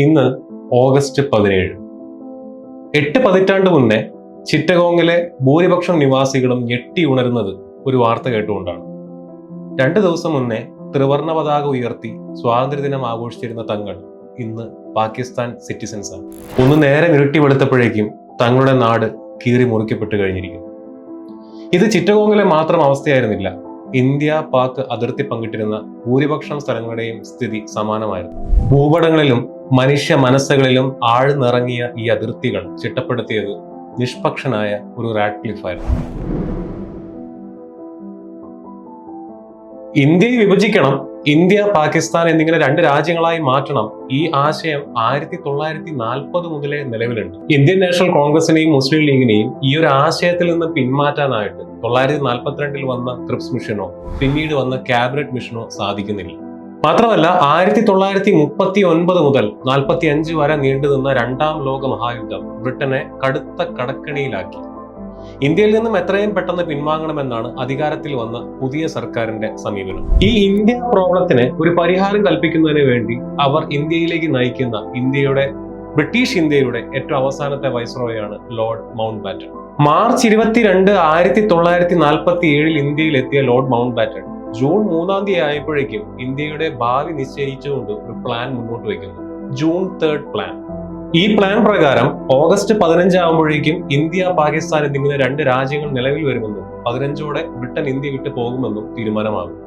ഇന്ന് ഓഗസ്റ്റ് 17. 8 പതിറ്റാണ്ട് മുന്നേ ചിറ്റഗോങ്ങിലെ ഭൂരിപക്ഷം നിവാസികളും ഞെട്ടി ഉണരുന്നത് ഒരു വാർത്ത കേട്ടുകൊണ്ടാണ്. 2 ദിവസം മുന്നേ ത്രിവർണ പതാക ഉയർത്തി സ്വാതന്ത്ര്യദിനം ആഘോഷിച്ചിരുന്ന തങ്ങൾ ഇന്ന് പാകിസ്ഥാൻ സിറ്റിസൺസ് ആണ്. ഒന്ന് നേരെ ഇരുട്ടി വെളുത്തപ്പോഴേക്കും തങ്ങളുടെ നാട് കീറി മുറിക്കപ്പെട്ടു കഴിഞ്ഞിരിക്കുന്നു. ഇത് ചിറ്റഗോങ്ങിലെ മാത്രം അവസ്ഥയായിരുന്നില്ല. ഇന്ത്യ പാക് അതിർത്തി പങ്കിട്ടിരുന്ന ഭൂരിപക്ഷം സ്ഥലങ്ങളുടെയും സ്ഥിതി സമാനമായിരുന്നു. ഭൂപടങ്ങളിലും മനുഷ്യ മനസ്സുകളിലും ആഴ്ന്നിറങ്ങിയ ഈ അതിർത്തികൾ ചിട്ടപ്പെടുത്തിയത് നിഷ്പക്ഷനായ ഒരു റാഡ്ക്ലിഫ് ആയിരുന്നു. ഇന്ത്യയെ വിഭജിക്കണം, ഇന്ത്യ പാകിസ്ഥാൻ എന്നിങ്ങനെ 2 രാജ്യങ്ങളായി മാറ്റണം, ഈ ആശയം 1940 മുതലേ നിലവിലുണ്ട്. ഇന്ത്യൻ നാഷണൽ കോൺഗ്രസിനെയും മുസ്ലിം ലീഗിനെയും ഈ ഒരു ആശയത്തിൽ നിന്ന് പിന്മാറ്റാനായിട്ട് 1942 വന്ന ക്രിപ്സ് മിഷനോ പിന്നീട് വന്ന ക്യാബിനറ്റ് മിഷനോ സാധിക്കുന്നില്ല. മാത്രമല്ല 1939 മുതൽ 45 വരെ നീണ്ടുനിന്ന 2ാം ലോക മഹായുദ്ധം ബ്രിട്ടനെ കടുത്ത കടക്കണിയിലാക്കി. ഇന്ത്യയിൽ നിന്നും എത്രയും പെട്ടെന്ന് പിൻവാങ്ങണമെന്നാണ് അധികാരത്തിൽ വന്ന പുതിയ സർക്കാരിന്റെ സമീപനം. ഈ ഇന്ത്യ പ്രോബ്ലത്തിന് ഒരു പരിഹാരം കൽപ്പിക്കുന്നതിന് വേണ്ടി അവർ ഇന്ത്യയിലേക്ക് നയിക്കുന്ന ബ്രിട്ടീഷ് ഇന്ത്യയുടെ ഏറ്റവും അവസാനത്തെ വൈസ്രോയാണ് ലോർഡ് മൗണ്ട് ബാറ്റൺ. മാർച്ച് 22, 1947 ഇന്ത്യയിൽ എത്തിയ ലോർഡ് മൗണ്ട് ബാറ്റൺ ജൂൺ 3 ആയപ്പോഴേക്കും ഇന്ത്യയുടെ ഭാവി നിശ്ചയിച്ചുകൊണ്ട് ഒരു പ്ലാൻ മുന്നോട്ട് വയ്ക്കുന്നു. June 3 plan. ഈ പ്ലാൻ പ്രകാരം ഓഗസ്റ്റ് 15 ആകുമ്പോഴേക്കും ഇന്ത്യ പാകിസ്ഥാൻ എന്നിങ്ങനെ 2 രാജ്യങ്ങൾ നിലവിൽ വരുമെന്നും 15ഓടെ ബ്രിട്ടൻ ഇന്ത്യ വിട്ടു പോകുമെന്നും തീരുമാനമാകും.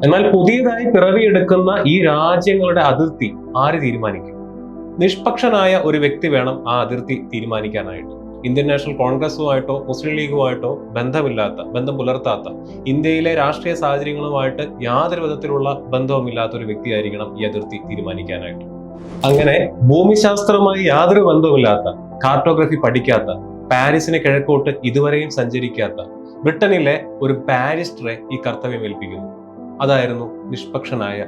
എന്നാൽ പുതിയതായി പിറവിയെടുക്കുന്ന ഈ രാജ്യങ്ങളുടെ അതിർത്തി ആര് തീരുമാനിക്കും? നിഷ്പക്ഷനായ ഒരു വ്യക്തി വേണം ആ അതിർത്തി തീരുമാനിക്കാനായിട്ട്. ഇന്ത്യൻ നാഷണൽ കോൺഗ്രസുമായിട്ടോ മുസ്ലിം ലീഗുമായിട്ടോ ബന്ധം പുലർത്താത്ത, ഇന്ത്യയിലെ രാഷ്ട്രീയ സാഹചര്യങ്ങളുമായിട്ട് യാതൊരു വിധത്തിലുള്ള ബന്ധവുമില്ലാത്ത ഒരു വ്യക്തിയായിരിക്കണം ഈ അതിർത്തി തീരുമാനിക്കാനായിട്ട്. അങ്ങനെ ഭൂമിശാസ്ത്രവുമായി യാതൊരു ബന്ധവുമില്ലാത്ത, കാർട്ടോഗ്രഫി പഠിക്കാത്ത, പാരീസിന് കിഴക്കോട്ട് ഇതുവരെയും സഞ്ചരിക്കാത്ത ബ്രിട്ടനിലെ ഒരു ബാരിസ്റ്ററെ ഈ കർത്തവ്യം ഏൽപ്പിക്കുന്നു. അതായിരുന്നു നിഷ്പക്ഷനായ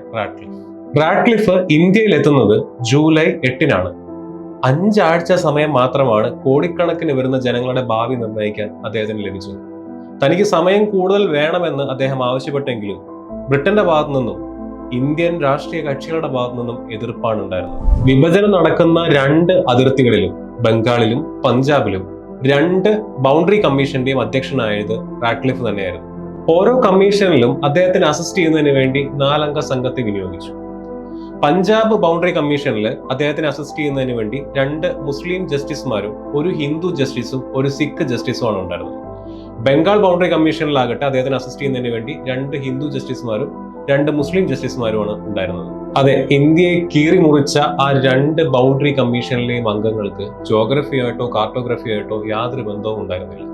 റാഡ്ക്ലിഫ് ഇന്ത്യയിൽ എത്തുന്നത് ജൂലൈ 8 5 ആഴ്ച സമയം മാത്രമാണ് കോടിക്കണക്കിന് വരുന്ന ജനങ്ങളുടെ ഭാവി നിർണ്ണയിക്കാൻ അദ്ദേഹത്തിന് ലഭിച്ചത്. തനിക്ക് സമയം കൂടുതൽ വേണമെന്ന് അദ്ദേഹം ആവശ്യപ്പെട്ടെങ്കിലും ബ്രിട്ടന്റെ ഭാഗത്തു നിന്നും ഇന്ത്യൻ രാഷ്ട്രീയ കക്ഷികളുടെ ഭാഗത്തു നിന്നും എതിർപ്പാണ് ഉണ്ടായിരുന്നത്. വിഭജനം നടക്കുന്ന 2 അതിർത്തികളിലും ബംഗാളിലും പഞ്ചാബിലും 2 ബൗണ്ടറി കമ്മീഷന്റെയും അധ്യക്ഷനായത് റാഡ്ക്ലിഫ് തന്നെയായിരുന്നു. ഓരോ കമ്മീഷനിലും അദ്ദേഹത്തിന് അസിസ്റ്റ് ചെയ്യുന്നതിന് വേണ്ടി 4 അംഗ സംഘത്തെ വിനിയോഗിച്ചു. പഞ്ചാബ് ബൗണ്ടറി കമ്മീഷനിൽ അദ്ദേഹത്തിന് അസിസ്റ്റ് ചെയ്യുന്നതിന് വേണ്ടി 2 മുസ്ലിം ജസ്റ്റിസുമാരും 1 ഹിന്ദു ജസ്റ്റിസും 1 സിഖ് ജസ്റ്റിസുമാണ് ഉണ്ടായിരുന്നത്. ബംഗാൾ ബൗണ്ടറി കമ്മീഷനിലാകട്ടെ അദ്ദേഹത്തിന് അസിസ്റ്റ് ചെയ്യുന്നതിന് വേണ്ടി 2 ഹിന്ദു ജസ്റ്റിസുമാരും 2 മുസ്ലിം ജസ്റ്റിസുമാരുമാണ് ഉണ്ടായിരുന്നത്. അതെ, ഇന്ത്യയെ കീറി മുറിച്ച ആ 2 ബൗണ്ടറി കമ്മീഷനിലെയും അംഗങ്ങൾക്ക് ജോഗ്രഫിയായിട്ടോ കാർട്ടോഗ്രഫിയായിട്ടോ യാതൊരു ബന്ധവും ഉണ്ടായിരുന്നില്ല.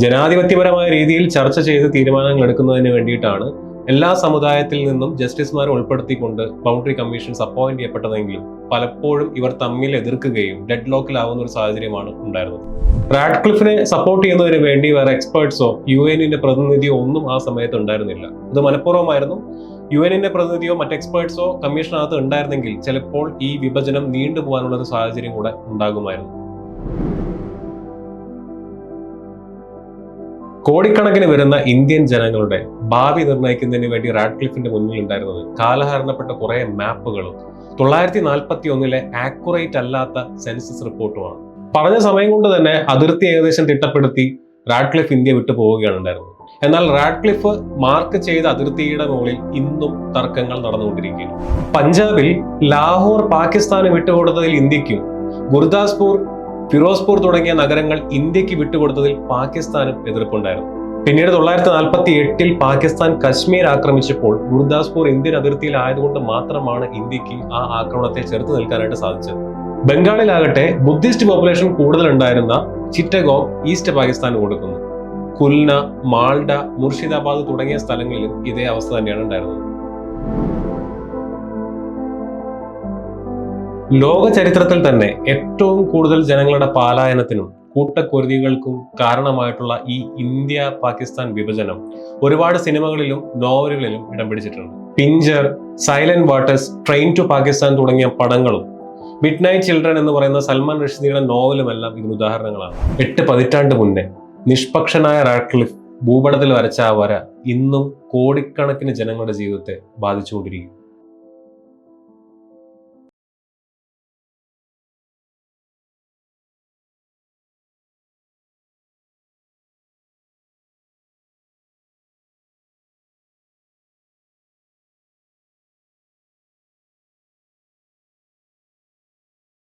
ജനാധിപത്യപരമായ രീതിയിൽ ചർച്ച ചെയ്ത് തീരുമാനങ്ങൾ എടുക്കുന്നതിന് വേണ്ടിയിട്ടാണ് എല്ലാ സമുദായത്തിൽ നിന്നും ജസ്റ്റിസുമാരെ ഉൾപ്പെടുത്തിക്കൊണ്ട് ബൗണ്ടറി കമ്മീഷൻസ് അപ്പോയിന്റ് ചെയ്യപ്പെട്ടതെങ്കിലും പലപ്പോഴും ഇവർ തമ്മിൽ എതിർക്കുകയും ഡെഡ് ലോക്കിലാവുന്ന ഒരു സാഹചര്യമാണ് ഉണ്ടായിരുന്നത്. റാഡ്ക്ലിഫിനെ സപ്പോർട്ട് ചെയ്യുന്നതിന് വേണ്ടി വേറെ എക്സ്പേർട്സോ UN പ്രതിനിധിയോ ഒന്നും ആ സമയത്ത് ഉണ്ടായിരുന്നില്ല. അത് മനഃപൂർവ്വമായിരുന്നു. UN പ്രതിനിധിയോ മറ്റ് എക്സ്പേർട്സോ കമ്മീഷനകത്ത് ഉണ്ടായിരുന്നെങ്കിൽ ചിലപ്പോൾ ഈ വിഭജനം നീണ്ടുപോകാനുള്ള ഒരു സാഹചര്യം കൂടെ ഉണ്ടാകുമായിരുന്നു. കോടിക്കണക്കിന് വരുന്ന ഇന്ത്യൻ ജനങ്ങളുടെ ഭാവി നിർണ്ണയിക്കുന്നതിന് വേണ്ടി റാഡ്ക്ലിഫിന്റെ മുന്നിൽ ഉണ്ടായിരുന്നത് കാലഹരണപ്പെട്ട കുറെ മാപ്പുകളും 1941 ആക്യുറേറ്റ് അല്ലാത്ത സെൻസസ് റിപ്പോർട്ടുമാണ്. പറഞ്ഞ സമയം കൊണ്ട് തന്നെ അതിർത്തി ഏകദേശം തിട്ടപ്പെടുത്തി റാഡ്ക്ലിഫ് ഇന്ത്യ വിട്ടു പോവുകയാണ് ഉണ്ടായിരുന്നത്. എന്നാൽ റാഡ്ക്ലിഫ് മാർക്ക് ചെയ്ത അതിർത്തിയുടെ മുകളിൽ ഇന്നും തർക്കങ്ങൾ നടന്നുകൊണ്ടിരിക്കുകയാണ്. പഞ്ചാബിൽ ലാഹോർ പാകിസ്ഥാന് വിട്ടുകൊടുത്തതിൽ ഇന്ത്യക്കും, ഗുർദാസ്പൂർ, ഫിറോസ്പൂർ തുടങ്ങിയ നഗരങ്ങൾ ഇന്ത്യക്ക് വിട്ടുകൊടുത്തതിൽ പാകിസ്ഥാനും എതിർപ്പുണ്ടായിരുന്നു. പിന്നീട് 1948 പാകിസ്ഥാൻ കശ്മീർ ആക്രമിച്ചപ്പോൾ ഗുർദാസ്പൂർ ഇന്ത്യൻ അതിർത്തിയിൽ ആയതുകൊണ്ട് മാത്രമാണ് ഇന്ത്യക്ക് ആ ആക്രമണത്തെ ചെറുത്തു നിൽക്കാനായിട്ട് സാധിച്ചത്. ബംഗാളിലാകട്ടെ ബുദ്ധിസ്റ്റ് പോപ്പുലേഷൻ കൂടുതൽ ഉണ്ടായിരുന്ന ചിറ്റഗോങ് ഈസ്റ്റ് പാകിസ്ഥാൻ കൊടുക്കുന്നു. കുൽന, മാൾഡ, മുർഷിദാബാദ് തുടങ്ങിയ സ്ഥലങ്ങളിലും ഇതേ അവസ്ഥ തന്നെയാണ് ഉണ്ടായിരുന്നത്. ലോക ചരിത്രത്തിൽ തന്നെ ഏറ്റവും കൂടുതൽ ജനങ്ങളുടെ പലായനത്തിനും കൂട്ടക്കൊരുതികൾക്കും കാരണമായിട്ടുള്ള ഈ ഇന്ത്യ പാകിസ്ഥാൻ വിഭജനം ഒരുപാട് സിനിമകളിലും നോവലുകളിലും ഇടം പിടിച്ചിട്ടുണ്ട്. Pinjar, Silent Waters, Train to Pakistan തുടങ്ങിയ പടങ്ങളും മിഡ് നൈറ്റ് ചിൽഡ്രൻ എന്ന് പറയുന്ന സൽമാൻ റുഷ്ദിയുടെ നോവലുമെല്ലാം ഇതിന് ഉദാഹരണങ്ങളാണ്. 8 പതിറ്റാണ്ട് മുന്നേ നിഷ്പക്ഷനായ റാഡ്ക്ലിഫ് ഭൂപടത്തിൽ വരച്ച ആ വര ഇന്നും കോടിക്കണക്കിന് ജനങ്ങളുടെ ജീവിതത്തെ ബാധിച്ചുകൊണ്ടിരിക്കും.